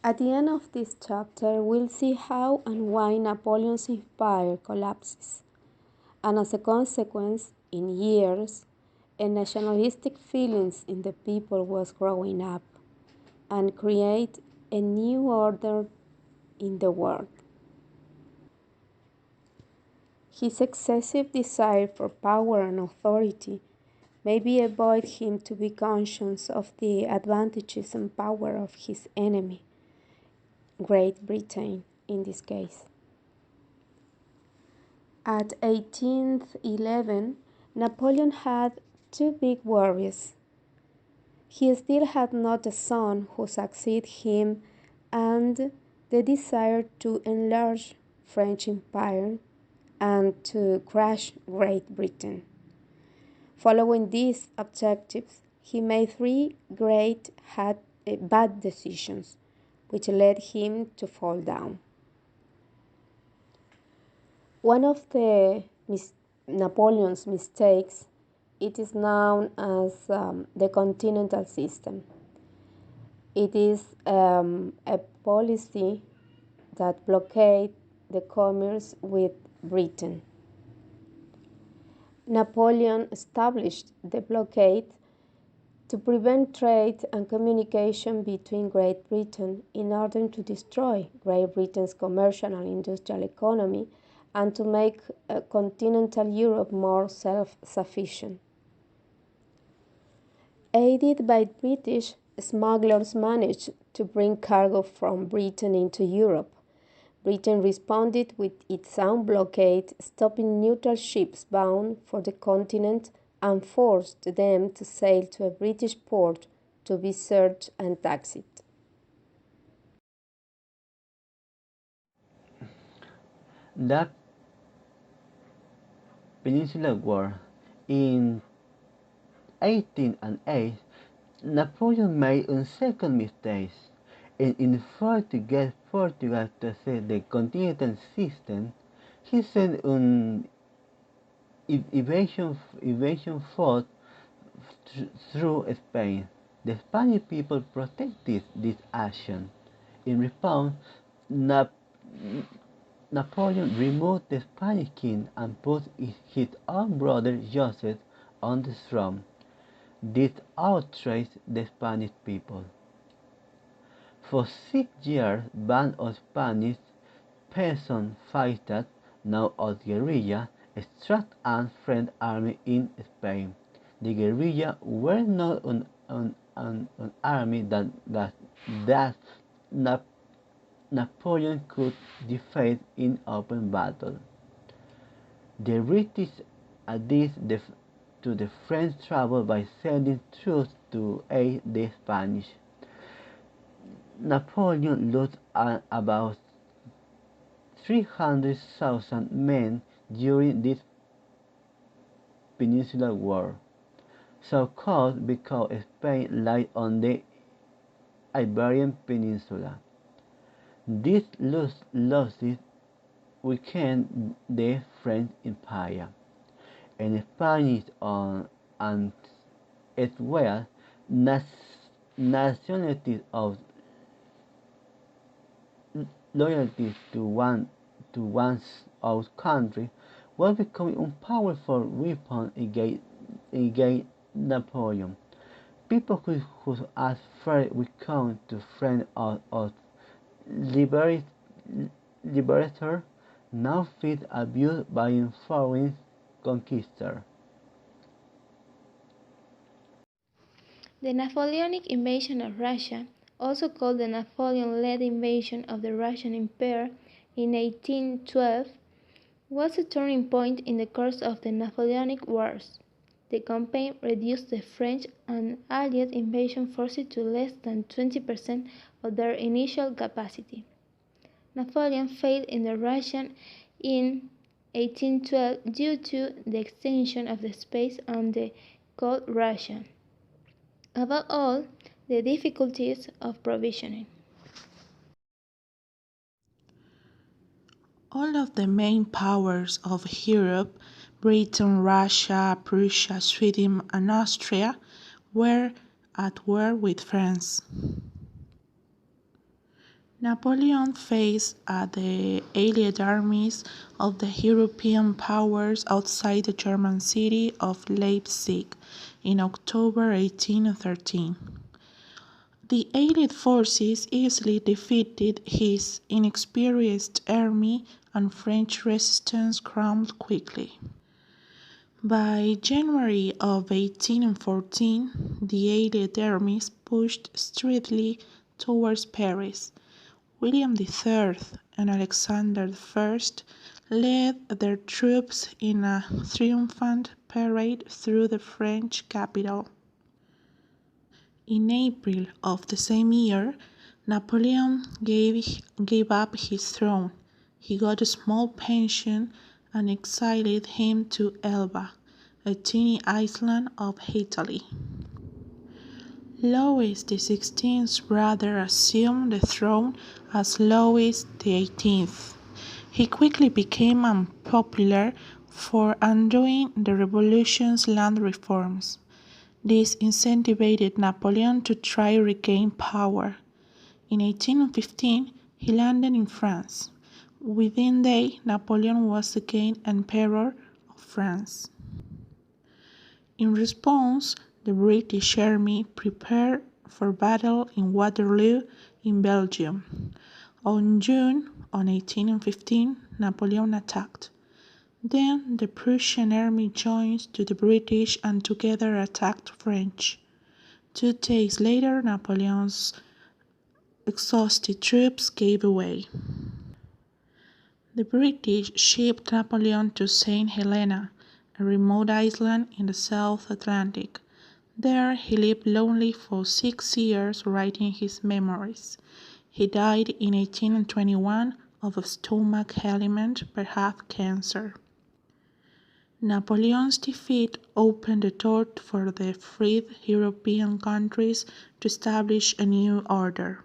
At the end of this chapter, we'll see how and why Napoleon's empire collapses, and as a consequence, in years, a nationalistic feelings in the people was growing up and create a new order in the world. His excessive desire for power and authority maybe avoid him to be conscious of the advantages and power of his enemy, Great Britain in this case. At 1811, Napoleon had two big worries. He still had not a son who succeeded him, and the desire to enlarge French empire and to crush Great Britain. Following these objectives, he made three bad decisions, which led him to fall down. One of Napoleon's mistakes, it is known as the continental system. It is a policy that blockades the commerce with Britain. Napoleon established the blockade to prevent trade and communication between Great Britain in order to destroy Great Britain's commercial and industrial economy and to make continental Europe more self-sufficient. Aided by British, smugglers managed to bring cargo from Britain into Europe. Britain responded with its own blockade, stopping neutral ships bound for the continent and forced them to sail to a British port to be searched and taxed. The Peninsular War in 1808, Napoleon made a second mistake, and in order to get Portugal to accept the continental system, he sent an invasion force through Spain. The Spanish people protested this action. In response, Napoleon removed the Spanish king and put his own brother Joseph on the throne. This outraged the Spanish people. For 6 years, bands of Spanish peasant fighters, known as guerrilla, struck an French army in Spain. The guerrilla were not an army that Napoleon could defeat in open battle. The British added to the French trouble by sending troops to aid the Spanish. Napoleon lost about 300,000 men during this Peninsular War, so called because Spain lay on the Iberian Peninsula. These losses weakened the French Empire, and Spanish and as well nationalities of loyalty to one's own country was becoming a powerful weapon against Napoleon. People who at first welcomed to friend of liberator now feel abused by a foreign conquistador. The Napoleonic invasion of Russia, also called the Napoleon-led invasion of the Russian Empire in 1812, was a turning point in the course of the Napoleonic Wars. The campaign reduced the French and Allied invasion forces to less than 20% of their initial capacity. Napoleon failed in the Russian in 1812 due to the extension of the space on the Cold Russia. Above all, the difficulties of provisioning. All of the main powers of Europe, Britain, Russia, Prussia, Sweden, and Austria, were at war with France. Napoleon faced the allied armies of the European powers outside the German city of Leipzig in October 1813. The Allied forces easily defeated his inexperienced army, and French resistance crumbled quickly. By January of 1814, the Allied armies pushed steadily towards Paris. William III and Alexander I led their troops in a triumphant parade through the French capital. In April of the same year, Napoleon gave up his throne. He got a small pension and exiled him to Elba, a tiny island of Italy. Louis XVI's brother assumed the throne as Louis XVIII. He quickly became unpopular for undoing the Revolution's land reforms. This incentivized Napoleon to try to regain power. In 1815, he landed in France. Within a day, Napoleon was again Emperor of France. In response, the British army prepared for battle in Waterloo in Belgium. On June 1815, Napoleon attacked. Then the Prussian army joined to the British and together attacked French. 2 days later, Napoleon's exhausted troops gave way. The British shipped Napoleon to St. Helena, a remote island in the South Atlantic. There he lived lonely for 6 years writing his memoirs. He died in 1821 of a stomach ailment, perhaps cancer. Napoleon's defeat opened the door for the freed European countries to establish a new order.